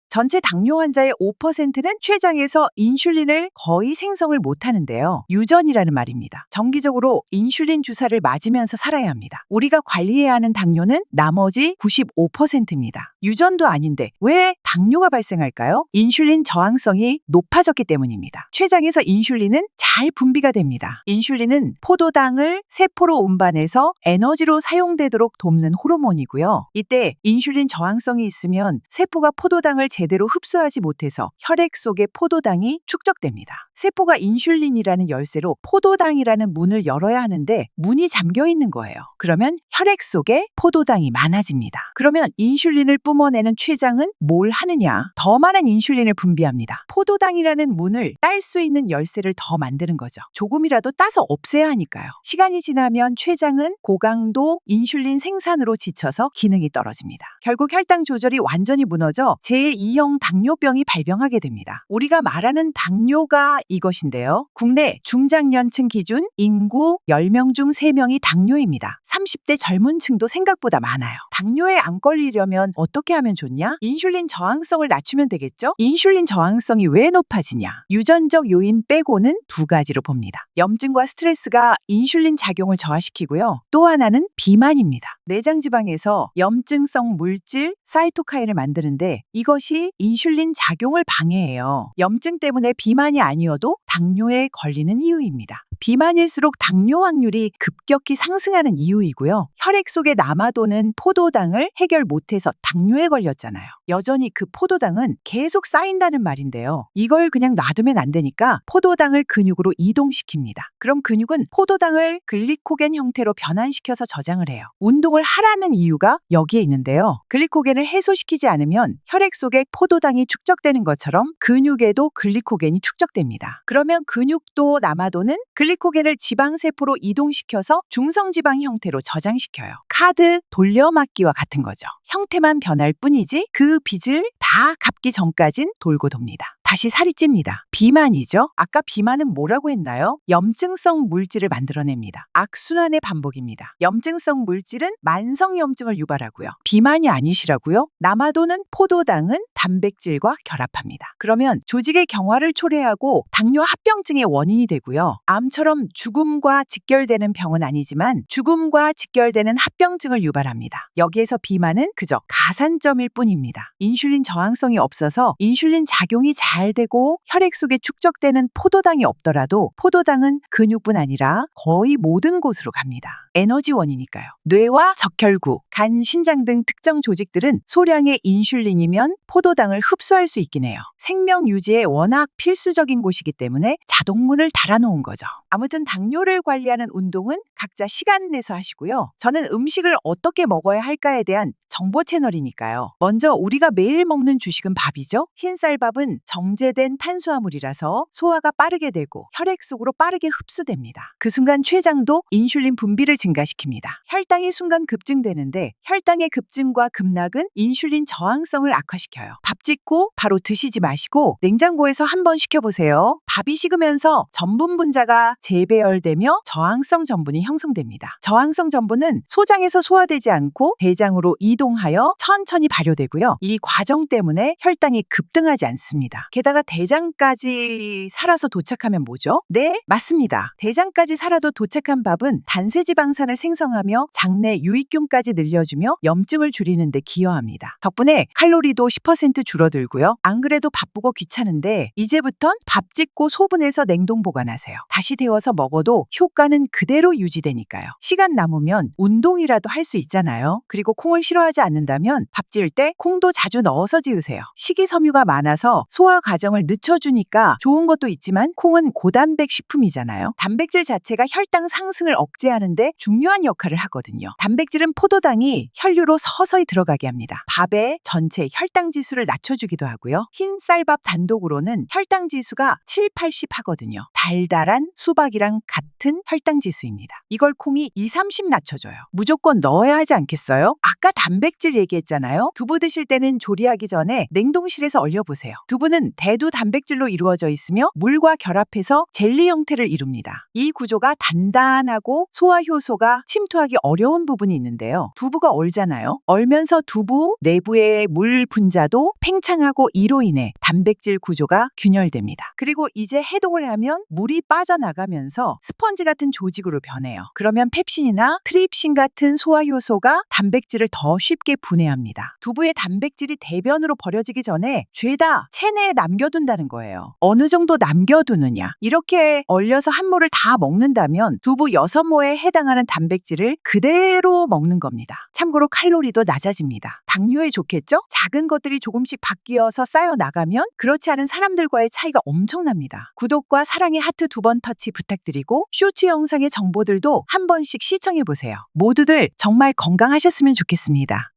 전체 당뇨 환자의 5%는 췌장에서 인슐린을 거의 생성을 못하는데요. 유전이라는 말입니다. 정기적으로 인슐린 주사를 맞으면서 살아야 합니다. 우리가 관리해야 하는 당뇨는 나머지 95%입니다. 유전도 아닌데 왜 당뇨가 발생할까요? 인슐린 저항성이 높아졌기 때문입니다. 췌장에서 인슐린은 잘 분비가 됩니다. 인슐린은 포도당을 세포로 운반해서 에너지로 사용되도록 돕는 호르몬이고요. 이때 인슐린 저항성이 있으면 세포가 포도당을 제대로 흡수하지 못해서 혈액 속에 포도당이 축적됩니다. 세포가 인슐린이라는 열쇠로 포도당이라는 문을 열어야 하는데 문이 잠겨 있는 거예요. 그러면 혈액 속에 포도당이 많아집니다. 그러면 인슐린을 뿜어내는 췌장은 뭘 하느냐? 더 많은 인슐린을 분비합니다. 포도당이라는 문을 딸 수 있는 열쇠를 더 만드는 거죠. 조금이라도 따서 없애야 하니까요. 시간이 지나면 췌장은 고강도 인슐린 생산으로 지쳐서 기능이 떨어집니다. 결국 혈당 조절이 완전히 무너져 제2형 당뇨병이 발병하게 됩니다. 우리가 말하는 당뇨가 이것인데요. 국내 중장년층 기준 인구 10명 중 3명이 당뇨입니다. 30대 젊은 층도 생각보다 많아요. 당뇨에 안 걸리려면 어떻게 하면 좋냐? 인슐린 저항성을 낮추면 되겠죠? 인슐린 저항성이 왜 높아지냐? 유전적 요인 빼고는 두 가지로 봅니다. 염증과 스트레스가 인슐린 작용을 저하시키고요. 또 하나는 비만입니다. 내장 지방에서 염증성 물질 사이토카인을 만드는데 이것이 인슐린 작용을 방해해요. 염증 때문에 비만이 아니어도 당뇨에 걸리는 이유입니다. 비만일수록 당뇨 확률이 급격히 상승하는 이유이고요. 혈액 속에 남아도는 포도당을 해결 못해서 당뇨에 걸렸잖아요. 여전히 그 포도당은 계속 쌓인다는 말인데요. 이걸 그냥 놔두면 안 되니까 포도당을 근육으로 이동시킵니다. 그럼 근육은 포도당을 글리코겐 형태로 변환시켜서 저장을 해요. 운동을 하라는 이유가 여기에 있는데요. 글리코겐을 해소시키지 않으면 혈액 속에 포도당이 축적되는 것처럼 근육에도 글리코겐이 축적됩니다. 그러면 근육도 남아도는 글리코겐을 지방세포로 이동시켜서 중성지방 형태로 저장시켜요. 카드 돌려막기와 같은 거죠. 형태만 변할 뿐이지 그 빚을 다 갚기 전까진 돌고 돕니다. 다시 살이 찝니다. 비만이죠? 아까 비만은 뭐라고 했나요? 염증성 물질을 만들어냅니다. 악순환의 반복입니다. 염증성 물질은 만성염증을 유발하고요. 비만이 아니시라고요? 남아도는 포도당은 단백질과 결합합니다. 그러면 조직의 경화를 초래하고 당뇨 합병증의 원인이 되고요. 암처럼 죽음과 직결되는 병은 아니지만 죽음과 직결되는 합병증을 유발합니다. 여기에서 비만은 그저 가산점일 뿐입니다. 인슐린 저항성이 없어서 인슐린 작용이 잘 되고 혈액 속에 축적되는 포도당이 없더라도 포도당은 근육뿐 아니라 거의 모든 곳으로 갑니다. 에너지원이니까요. 뇌와 적혈구, 간, 신장 등 특정 조직들은 소량의 인슐린이면 포도당을 흡수할 수 있긴 해요. 생명 유지에 워낙 필수적인 곳이기 때문에 자동문을 달아놓은 거죠. 아무튼 당뇨를 관리하는 운동은 각자 시간 내서 하시고요. 저는 음식을 어떻게 먹어야 할까에 대한 정보 채널이니까요. 먼저 우리가 매일 먹는 주식은 밥이죠. 흰쌀밥은 정제된 탄수화물이라서 소화가 빠르게 되고 혈액 속으로 빠르게 흡수됩니다. 그 순간 췌장도 인슐린 분비를 증가시킵니다. 혈당이 순간 급증되는데 혈당의 급증과 급락은 인슐린 저항성을 악화시켜요. 밥 짓고 바로 드시지 마시고 냉장고에서 한번 식혀보세요. 밥이 식으면서 전분 분자가 재배열되며 저항성 전분이 형성됩니다. 저항성 전분은 소장에서 소화되지 않고 대장으로 이동하여 천천히 발효되고요. 이 과정 때문에 혈당이 급등하지 않습니다. 게다가 대장까지 살아서 도착하면 뭐죠? 네, 맞습니다. 대장까지 살아도 도착한 밥은 단쇄지방산을 생성하며 장내 유익균까지 늘려주며 염증을 줄이는 데 기여합니다. 덕분에 칼로리도 10% 줄어들고요. 안 그래도 바쁘고 귀찮은데 이제부턴 밥 짓고 소분해서 냉동 보관하세요. 다시 데워서 먹어도 효과는 그대로 유지되니까요. 시간 남으면 운동이라도 할 수 있잖아요. 그리고 콩을 싫어하지 않는다면 밥 지을 때 콩도 자주 넣어서 지으세요. 식이섬유가 많아서 소화 과정을 늦춰주니까 좋은 것도 있지만 콩은 고단백 식품이잖아요. 단백질 자체가 혈당 상승을 억제하는데 중요한 역할을 하거든요. 단백질은 포도당이 혈류로 서서히 들어가게 합니다. 밥의 전체 혈당 지수를 낮춰주기도 하고요. 흰 쌀밥 단독으로는 혈당 지수가 7, 80 하거든요. 달달한 수박이랑 같은 같은 혈당 지수입니다. 이걸 콩이 2, 30 낮춰줘요. 무조건 넣어야 하지 않겠어요? 아까 단백질 얘기했잖아요. 두부 드실 때는 조리하기 전에 냉동실에서 얼려보세요. 두부는 대두 단백질로 이루어져 있으며 물과 결합해서 젤리 형태를 이룹니다. 이 구조가 단단하고 소화 효소가 침투하기 어려운 부분이 있는데요. 두부가 얼잖아요. 얼면서 두부 내부의 물 분자도 팽창하고 이로 인해 단백질 구조가 균열됩니다. 그리고 이제 해동을 하면 물이 빠져나가면서 스펀지 같은 조직으로 변해요. 그러면 펩신이나 트립신 같은 소화 효소가 단백질을 더 쉽게 분해합니다. 두부의 단백질이 대변으로 버려지기 전에 죄다 체내에 남겨둔다는 거예요. 어느 정도 남겨두느냐? 이렇게 얼려서 한 모를 다 먹는다면 두부 6모에 해당하는 단백질을 그대로 먹는 겁니다. 참고로 칼로리도 낮아집니다. 당뇨에 좋겠죠? 작은 것들이 조금씩 바뀌어서 쌓여 나가면 그렇지 않은 사람들과의 차이가 엄청납니다. 구독과 사랑의 하트 2번 터치 부탁드리고 쇼츠 영상의 정보들도 한 번씩 시청해보세요. 모두들 정말 건강하셨으면 좋겠습니다.